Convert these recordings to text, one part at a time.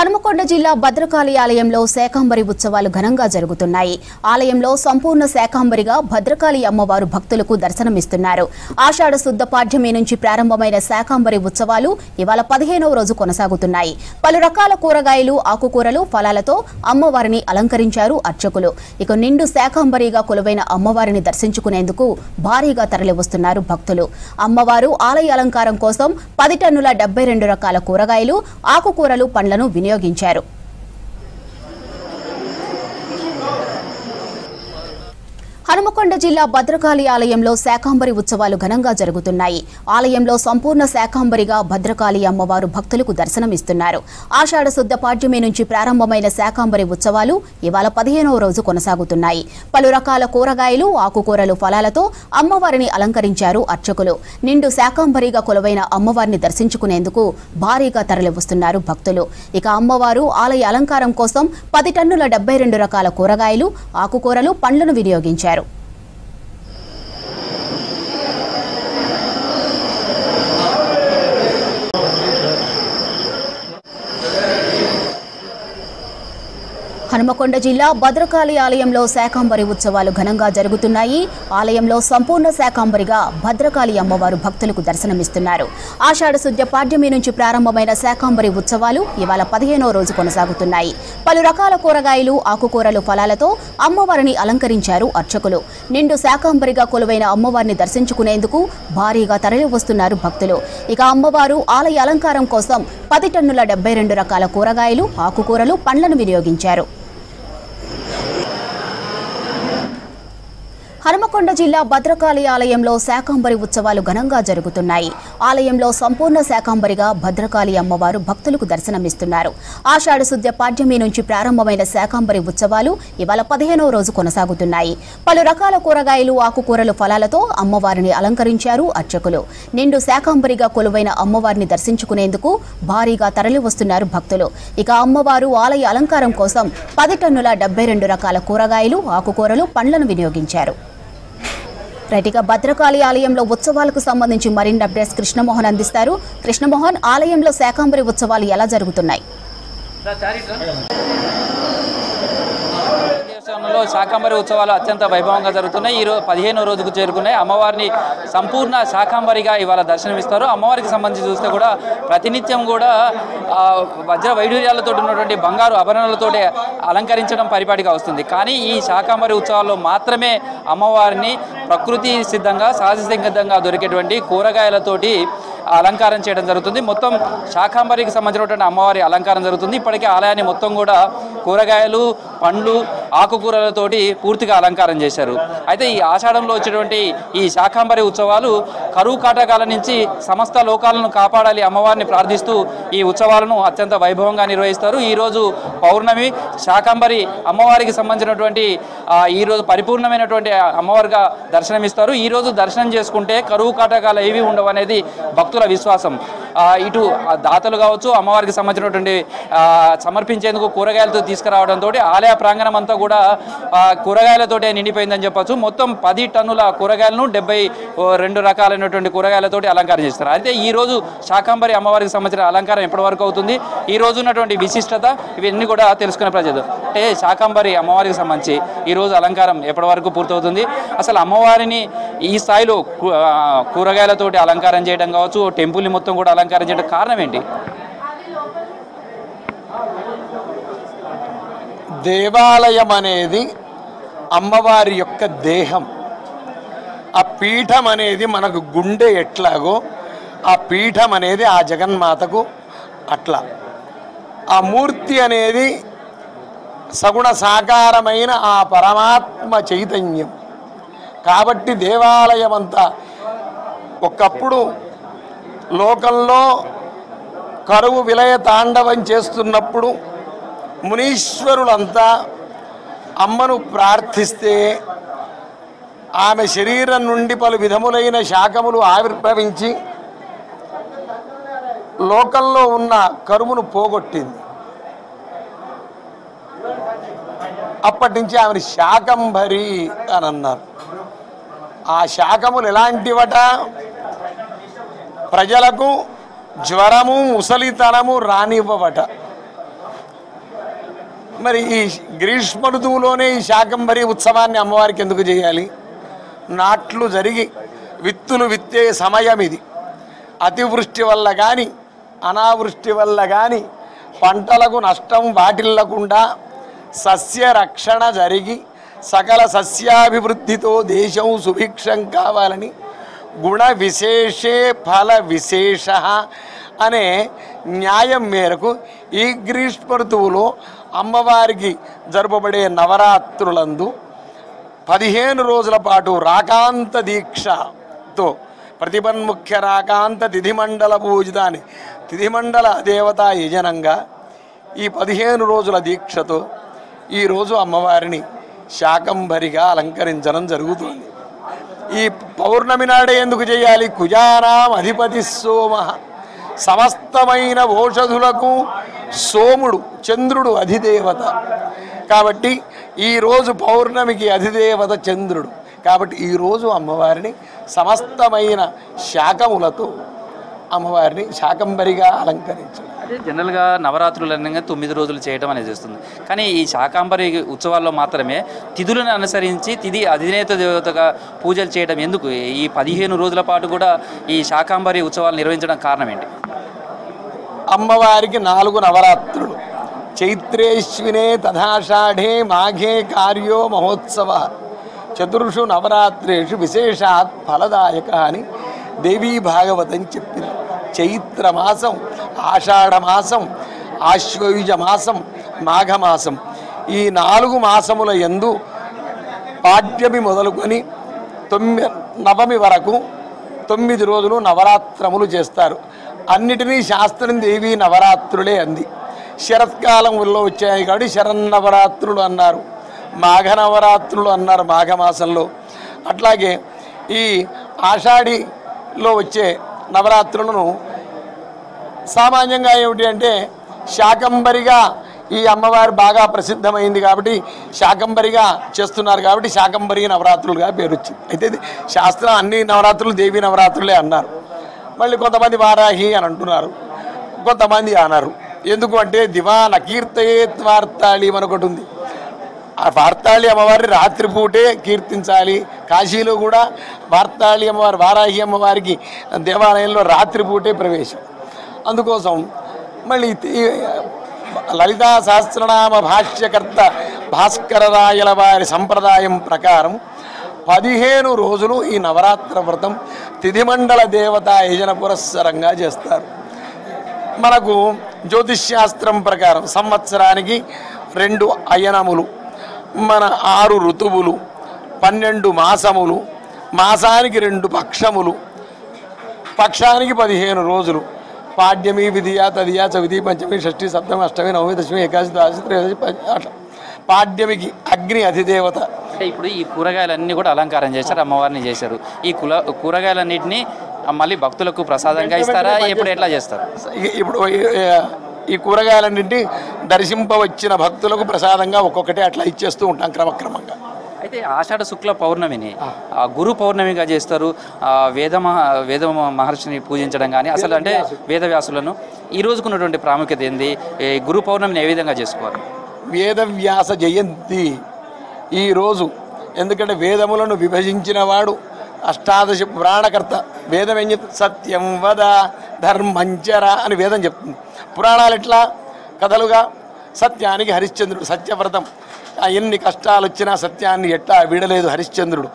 హనుమకొండ జిల్లా భద్రకాళి ఆలయంలో శాకంబరి ఉత్సవాలు ఘనంగా జరుగుతున్నాయి. ఆలయంలో సంపూర్ణ శాకంబరిగా భద్రకాళి అమ్మవారు భక్తులకు దర్శనమిస్తున్నారు. ఆషాఢ శుద్ధ పాడ్యమి నుంచి ప్రారంభమైన శాకంబరి ఉత్సవాలు ఇవాళ 15వ రోజు కొనసాగుతున్నాయి. పలు రకాల కూరగాయలు, ఆకుకూరలు, ఫలాలతో అమ్మవారిని అలంకరించారు అర్చకులు. ఇక నిండు శాకంబరిగా కొలువైన అమ్మవారిని దర్శించుకునేందుకు భారీగా తరలివస్తున్నారు భక్తులు. అమ్మవారు ఆలయ అలంకారం కోసం 10 టన్నుల 72 రకాల కూరగాయలు, ఆకుకూరలు, పండ్లను వినియోగించారు. హనుమకొండ జిల్లా భద్రకాళి ఆలయంలో శాకంబరి ఉత్సవాలు ఘనంగా జరుగుతున్నాయి. ఆలయంలో సంపూర్ణ శాకంబరిగా భద్రకాళి అమ్మవారు భక్తులకు దర్శనమిస్తున్నారు. ఆషాఢ శుద్ధ పాడ్యమి నుంచి ప్రారంభమైన శాకంబరి ఉత్సవాలు ఇవాళ 15వ రోజు కొనసాగుతున్నాయి. పలు రకాల కూరగాయలు, ఆకుకూరలు, ఫలాలతో అమ్మవారిని అలంకరించారు అర్చకులు. నిండు శాకంబరిగా కొలువైన అమ్మవారిని దర్శించుకునేందుకు భారీగా తరలివస్తున్నారు భక్తులు. ఇక అమ్మవారు ఆలయ అలంకారం కోసం 10 టన్నుల 72 రకాల కూరగాయలు, ఆకుకూరలు, పండ్లను వినియోగించారు. హనుమకొండ జిల్లా భద్రకాళి ఆలయంలో శాకంబరి ఉత్సవాలు ఘనంగా జరుగుతున్నాయి. ఆలయంలో సంపూర్ణ శాకంబరిగా భద్రకాళి అమ్మవారు భక్తులకు దర్శనమిస్తున్నారు. ఆషాఢ శుద్ధ పాడ్యమి నుంచి ప్రారంభమైన శాకంబరి ఉత్సవాలు ఇవాళ 15వ రోజు కొనసాగుతున్నాయి. పలు రకాల కూరగాయలు, ఆకుకూరలు, ఫలాలతో అమ్మవారిని అలంకరించారు అర్చకులు. నిండు శాకంబరిగా కొలువైన అమ్మవారిని దర్శించుకునేందుకు భారీగా తరలి వస్తున్నారు భక్తులు. ఇక అమ్మవారు ఆలయ అలంకారం కోసం 10 టన్నుల 72 రకాల కూరగాయలు, ఆకుకూరలు, పండ్లను వినియోగించారు. హనుమకొండ జిల్లా భద్రకాళి ఆలయంలో శాకంబరి ఉత్సవాలు ఘనంగా జరుగుతున్నాయి. ఆలయంలో సంపూర్ణ శాకంబరిగా భద్రకాళి అమ్మవారు భక్తులకు దర్శనమిస్తున్నారు. ఆషాఢ శుద్ధ పాడ్యమి నుంచి ప్రారంభమైన శాకంబరి ఉత్సవాలు ఇవాళ 15వ రోజు కొనసాగుతున్నాయి. పలు రకాల కూరగాయలు, ఆకుకూరలు, ఫలాలతో అమ్మవారిని అలంకరించారు అర్చకులు. నిండు శాకంబరిగా కొలువైన అమ్మవారిని దర్శించుకునేందుకు భారీగా తరలివస్తున్నారు భక్తులు. ఇక అమ్మవారు ఆలయ అలంకారం కోసం 10 టన్నుల 72 రకాల కూరగాయలు, ఆకుకూరలు, పండ్లను వినియోగించారు. రైట్గా భద్రకాళి ఆలయంలో ఉత్సవాలకు సంబంధించి మరిన్ని అప్డేట్స్ కృష్ణమోహన్ అందిస్తారు. కృష్ణమోహన్, ఆలయంలో శాకంబరి ఉత్సవాలు ఎలా జరుగుతున్నాయి? శాకంబరి ఉత్సవాలు అత్యంత వైభవంగా జరుగుతున్నాయి. ఈరోజు 15వ రోజుకు చేరుకున్నాయి. అమ్మవారిని సంపూర్ణ శాకంబరిగా ఇవాళ దర్శనమిస్తారు. అమ్మవారికి సంబంధించి చూస్తే కూడా ప్రతినిత్యం కూడా వజ్ర వైడూర్యాలతో ఉన్నటువంటి బంగారు ఆభరణాలతో అలంకరించడం పరిపాటిగా వస్తుంది. కానీ ఈ శాకంబరి ఉత్సవాల్లో మాత్రమే అమ్మవారిని ప్రకృతి సిద్ధంగా, సహజ సిద్ధంగా దొరికేటువంటి కూరగాయలతోటి అలంకారం చేయడం జరుగుతుంది. మొత్తం శాకంబరికి సంబంధించినటువంటి అమ్మవారి అలంకారం జరుగుతుంది. ఇప్పటికే ఆలయాన్ని మొత్తం కూడా కూరగాయలు, పండ్లు, ఆకుకూరలతోటి పూర్తిగా అలంకారం చేశారు. అయితే ఈ ఆషాఢంలో వచ్చేటువంటి ఈ శాకంబరి ఉత్సవాలు కరువు కాటకాల నుంచి సమస్త లోకాలను కాపాడాలి అమ్మవారిని ప్రార్థిస్తూ ఈ ఉత్సవాలను అత్యంత వైభవంగా నిర్వహిస్తారు. ఈరోజు పౌర్ణమి, శాకంబరి అమ్మవారికి సంబంధించినటువంటి ఈరోజు పరిపూర్ణమైనటువంటి అమ్మవారిగా దర్శనమిస్తారు. ఈరోజు దర్శనం చేసుకుంటే కరువు కాటకాలు ఏవి ఉండవు అనేది భక్తుల విశ్వాసం. ఇటు దాతలు కావచ్చు, అమ్మవారికి సంబంధించినటువంటి సమర్పించేందుకు కూరగాయలతో తీసుకురావడంతో ఆలయ ప్రాంగణం అంతా కూడా కూరగాయలతోటే నిండిపోయిందని చెప్పచ్చు. మొత్తం 10 టన్నుల కూరగాయలను 72 రకాలైనటువంటి కూరగాయలతోటి అలంకారం చేస్తారు. అయితే ఈరోజు శాకంబరి అమ్మవారికి సంబంధించిన అలంకారం ఎప్పటి వరకు అవుతుంది, ఈ రోజు ఉన్నటువంటి విశిష్టత, ఇవన్నీ కూడా తెలుసుకునే ప్రజలు. అంటే శాకంబరి అమ్మవారికి సంబంధించి ఈరోజు అలంకారం ఎప్పటి వరకు పూర్తవుతుంది, అసలు అమ్మవారిని ఈ స్థాయిలో కూరగాయలతోటి అలంకారం చేయడం కావచ్చు, టెంపుల్ని మొత్తం కూడా అలంకారం చేయడం కారణం ఏంటి? దేవాలయం అనేది అమ్మవారి యొక్క దేహం. ఆ పీఠం అనేది మనకు గుండె ఎట్లాగో ఆ పీఠం అనేది ఆ జగన్మాతకు అట్లా. ఆ మూర్తి అనేది సగుణ సాకారమైన ఆ పరమాత్మ చైతన్యం. కాబట్టి దేవాలయం అంతా ఒకప్పుడు లోకంలో కరువు విలయ తాండవం చేస్తున్నప్పుడు మునీశ్వరులంతా అమ్మను ప్రార్థిస్తే ఆమె శరీరం నుండి పలు విధములైన శాఖములు ఆవిర్భవించి లోకంలో ఉన్న కరువును పోగొట్టింది. అప్పటి నుంచి ఆమెను శాకంభరి అని అన్నారు. ఆ శాఖములు ఎలాంటివట? ప్రజలకు జ్వరము ముసలితనము రానివ్వవట. మరి ఈ గ్రీష్మ ఋతువులోనే ఈ శాకంబరి ఉత్సవాన్ని అమ్మవారికి ఎందుకు చేయాలి? నాట్లు జరిగి విత్తులు విత్తే సమయం ఇది. అతివృష్టి వల్ల కానీ అనావృష్టి వల్ల కానీ పంటలకు నష్టం వాటిల్లకుండా సస్య రక్షణ జరిగి సకల సస్యాభివృద్ధితో దేశం సుభిక్షం కావాలని గుణ విశేషే ఫల విశేష అనే న్యాయం మేరకు ఈ గ్రీష్మ ఋతువులో అమ్మవారికి జరుపబడే నవరాత్రులందు 15 రోజుల పాటు రాకాంత దీక్షతో ప్రతిపన్ముఖ్య రాకాంత తిథిమండల పూజితాన్ని తిథిమండల దేవతా యజనంగా ఈ 15 రోజుల దీక్షతో ఈరోజు అమ్మవారిని శాకంబరిగా అలంకరించడం జరుగుతుంది. ఈ పౌర్ణమి నాడే ఎందుకు చేయాలి? కుజానాం అధిపతి సోమ, సమస్తమైన ఓషధులకు సోముడు చంద్రుడు అధిదేవత. కాబట్టి ఈరోజు పౌర్ణమికి అధిదేవత చంద్రుడు. కాబట్టి ఈరోజు అమ్మవారిని సమస్తమైన శాకములతో అమ్మవారిని శాకంబరిగా అలంకరించారు. అదే జనరల్గా నవరాత్రులు అనగా 9 రోజులు చేయడం అనేది చేస్తుంది. కానీ ఈ శాకాంబరి ఉత్సవాల్లో మాత్రమే తిథులను అనుసరించి తిథి అధినేత దేవతగా పూజలు చేయడం ఎందుకు? ఈ 15 రోజుల పాటు కూడా ఈ శాకాంబరి ఉత్సవాలు నిర్వహించడం కారణం ఏంటి? అమ్మవారికి 4 నవరాత్రులు. చైత్రేశ్వినే తథాషాఢే మాఘే కార్యో మహోత్సవ చతుర్షు నవరాత్రేషు విశేషాత్ ఫలదాయక అని దేవీ భాగవతం చెప్పింది. చైత్రమాసం, ఆషాఢమాసం, ఆశ్వయుజ మాసం, మాఘమాసం ఈ 4 మాసముల యందు పాడ్యమి మొదలుకొని నవమి వరకు 9 రోజులు నవరాత్రములు చేస్తారు. అన్నిటినీ శాస్త్రం దేవీ నవరాత్రులే అంది. శరత్కాలంలో వచ్చాయి కాబట్టి శరన్నవరాత్రులు అన్నారు, మాఘ నవరాత్రులు అన్నారు మాఘమాసంలో. అట్లాగే ఈ ఆషాఢిలో వచ్చే నవరాత్రులను సామాన్యంగా ఏమిటి అంటే శాకంబరిగా ఈ అమ్మవారు బాగా ప్రసిద్ధమైంది కాబట్టి శాకంబరిగా చేస్తున్నారు కాబట్టి శాకంబరి నవరాత్రులుగా పేరు వచ్చింది. అయితే శాస్త్రం అన్ని నవరాత్రులు దేవీ నవరాత్రులే అన్నారు. మళ్ళీ కొంతమంది వారాహి అని అంటున్నారు, కొంతమంది అన్నారు. ఎందుకు అంటే దివాన్ అకీర్తయేత్ వార్తాళి అని ఒకటి ఉంది. ఆ వార్తాళి అమ్మవారిని రాత్రిపూటే కీర్తించాలి. కాశీలో కూడా వార్తాళి అమ్మవారి వారాహి అమ్మవారికి దేవాలయంలో రాత్రిపూటే ప్రవేశం. అందుకోసం మళ్ళీ లలితా సహస్రనామ భాష్యకర్త భాస్కరరాయల వారి సంప్రదాయం ప్రకారం 15 రోజులు ఈ నవరాత్ర వ్రతం తిథిమండల దేవతా యజన పురస్సరంగా చేస్తారు. మనకు జ్యోతిష్శాస్త్రం ప్రకారం సంవత్సరానికి 2 అయనములు, మన 6 ఋతువులు, 12 మాసములు, మాసానికి 2 పక్షములు, పక్షానికి 15 రోజులు, పాడ్యమి, విధియ, తదియ, చవితి, పంచమి, షష్ఠి, సప్తమి, అష్టమి, నవమి, దశమి, ఏకాదశి, ద్వాదశి, త్రయోదశి, అట్లా. పాడ్యమికి అగ్ని అధిదేవత. ఇప్పుడు ఈ కూరగాయలన్నీ కూడా అలంకారం చేశారు, అమ్మవారిని చేశారు. ఈ కూరగాయలన్నింటినీ మళ్ళీ భక్తులకు ప్రసాదంగా ఇస్తారా? ఎప్పుడు ఎట్లా చేస్తారు? ఇప్పుడు ఈ కూరగాయలన్నింటి దర్శింపవచ్చిన భక్తులకు ప్రసాదంగా ఒక్కొక్కటి అట్లా ఇచ్చేస్తూ ఉంటాం క్రమక్రమంగా. అయితే ఆషాఢ శుక్ల పౌర్ణమిని గురు పౌర్ణమిగా చేస్తారు. వేద మహర్షిని పూజించడం కానీ అసలు అంటే వేదవ్యాసులను ఈ రోజుకున్నటువంటి ప్రాముఖ్యత ఏంది? గురు పౌర్ణమిని ఏ విధంగా చేసుకోవాలి? వేదవ్యాస జయంతి ఈరోజు. ఎందుకంటే వేదములను విభజించిన వాడు అష్టాదశ పురాణకర్త. వేదం ఏం చెప్తుంది? సత్యం వద ధర్మంచర అని వేదం చెప్తుంది. పురాణాలు ఎట్లా కథలుగా? సత్యానికి హరిశ్చంద్రుడు సత్యవ్రతం, ఎన్ని కష్టాలు వచ్చినా సత్యాన్ని ఎట్లా వీడలేదు హరిశ్చంద్రుడు.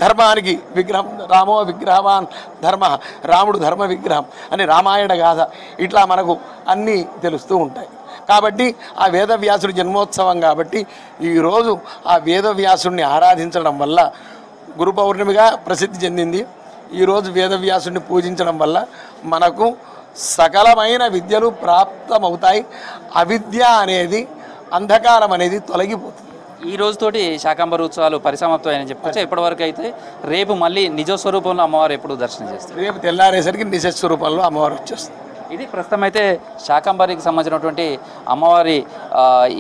ధర్మానికి విగ్రహం, రామో విగ్రహవాన్ ధర్మ, రాముడు ధర్మ విగ్రహం అని రామాయణ గాథ. ఇట్లా మనకు అన్నీ తెలుస్తూ ఉంటాయి. కాబట్టి ఆ వేదవ్యాసుడి జన్మోత్సవం కాబట్టి ఈరోజు ఆ వేదవ్యాసుడిని ఆరాధించడం వల్ల గురు పౌర్ణమిగా ప్రసిద్ధి చెందింది. ఈరోజు వేదవ్యాసుడిని పూజించడం వల్ల మనకు సకలమైన విద్యలు ప్రాప్తమవుతాయి. అవిద్య అనేది, అంధకారం అనేది తొలగిపోతుంది. ఈ రోజుతోటి శాకంబరి ఉత్సవాలు పరిసమాప్తమని చెప్పుకోవచ్చు. ఇప్పటివరకు అయితే రేపు మళ్ళీ నిజ స్వరూపంలో అమ్మవారు ఎప్పుడు దర్శనం చేస్తారు? రేపు తెల్లారేసరికి నిజ స్వరూపంలో అమ్మవారు వచ్చేస్తుంది. ఇది ప్రస్తుతం అయితే శాకంబరికి సంబంధించినటువంటి అమ్మవారి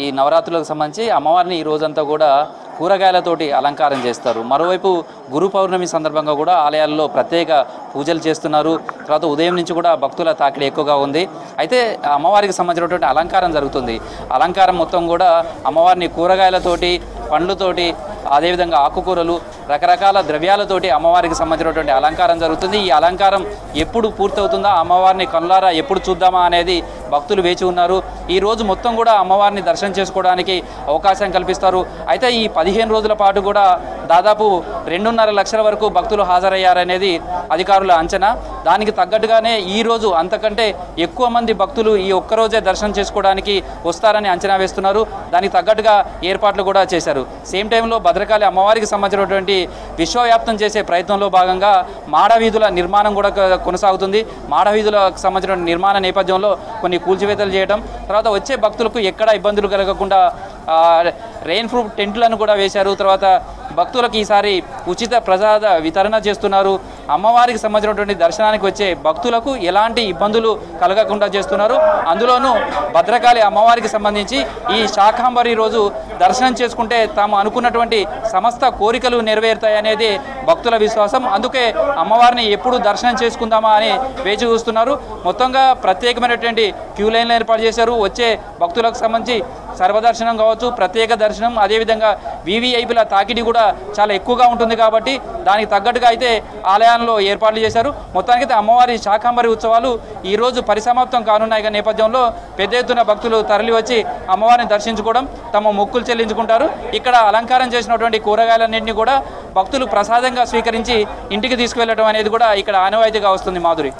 ఈ నవరాత్రులకు సంబంధించి అమ్మవారిని ఈ రోజంతా కూడా కూరగాయలతోటి అలంకారం చేస్తారు. మరోవైపు గురు పౌర్ణమి సందర్భంగా కూడా ఆలయాల్లో ప్రత్యేక పూజలు చేస్తున్నారు. తర్వాత ఉదయం నుంచి కూడా భక్తుల తాకిడి ఎక్కువగా ఉంది. అయితే అమ్మవారికి సంబంధించినటువంటి అలంకారం జరుగుతుంది. అలంకారం మొత్తం కూడా అమ్మవారిని కూరగాయలతోటి, పండ్లతోటి, అదేవిధంగా ఆకుకూరలు, రకరకాల ద్రవ్యాలతోటి అమ్మవారికి సంబంధించినటువంటి అలంకారం జరుగుతుంది. ఈ అలంకారం ఎప్పుడు పూర్తవుతుందా, అమ్మవారిని కనులారా ఎప్పుడు చూద్దామా అనేది భక్తులు వేచి ఉన్నారు. ఈ రోజు మొత్తం కూడా అమ్మవారిని దర్శనం చేసుకోవడానికి అవకాశం కల్పిస్తారు. అయితే ఈ 15 రోజుల పాటు కూడా దాదాపు 2.5 లక్షల వరకు భక్తులు హాజరయ్యారనేది అధికారుల అంచనా. దానికి తగ్గట్టుగానే ఈరోజు అంతకంటే ఎక్కువ మంది భక్తులు ఈ ఒక్కరోజే దర్శనం చేసుకోవడానికి వస్తారని అంచనా వేస్తున్నారు. దానికి తగ్గట్టుగా ఏర్పాట్లు కూడా చేశారు. సేమ్ టైంలో భద్రకాళి అమ్మవారికి సంబంధించినటువంటి విశ్వవ్యాప్తం చేసే ప్రయత్నంలో భాగంగా మాడవీధుల నిర్మాణం కూడా కొనసాగుతుంది. మాడవీధులకు సంబంధించిన నిర్మాణ నేపథ్యంలో కొన్ని కూల్చివేతలు చేయడం, తర్వాత వచ్చే భక్తులకు ఎక్కడ ఇబ్బందులు కలగకుండా రెయిన్ ప్రూఫ్ టెంట్లను కూడా వేశారు. తర్వాత భక్తులకు ఈసారి ఉచిత ప్రసాద వితరణ చేస్తున్నారు. అమ్మవారికి సంబంధించినటువంటి దర్శనానికి వచ్చే భక్తులకు ఎలాంటి ఇబ్బందులు కలగకుండా చేస్తున్నారు. అందులోనూ భద్రకాళి అమ్మవారికి సంబంధించి ఈ శాకాంబరి రోజు దర్శనం చేసుకుంటే తాము అనుకున్నటువంటి సమస్త కోరికలు నెరవేరుతాయనేది భక్తుల విశ్వాసం. అందుకే అమ్మవారిని ఎప్పుడు దర్శనం చేసుకుందామా అని వేచి చూస్తున్నారు. మొత్తంగా ప్రత్యేకమైనటువంటి క్యూ లైన్లు ఏర్పాటు చేశారు. వచ్చే భక్తులకు సంబంధించి సర్వదర్శనం కావచ్చు, ప్రత్యేక దర్శనం, అదేవిధంగా వీవీఐపీల తాకిడి కూడా చాలా ఎక్కువగా ఉంటుంది కాబట్టి దానికి తగ్గట్టుగా అయితే ఆలయాల్లో ఏర్పాట్లు చేశారు. మొత్తానికైతే అమ్మవారి శాకాంబరి ఉత్సవాలు ఈరోజు పరిసమాప్తం కానున్నాయి. నేపథ్యంలో పెద్ద ఎత్తున భక్తులు తరలి వచ్చి అమ్మవారిని దర్శించుకోవడం, తమ మొక్కులు చెల్లించుకుంటారు. ఇక్కడ అలంకారం చేసినటువంటి కూరగాయలన్నింటినీ కూడా భక్తులు ప్రసాదంగా స్వీకరించి ఇంటికి తీసుకువెళ్ళడం అనేది కూడా ఇక్కడ ఆనవాయితీగా వస్తుంది. మాధురి.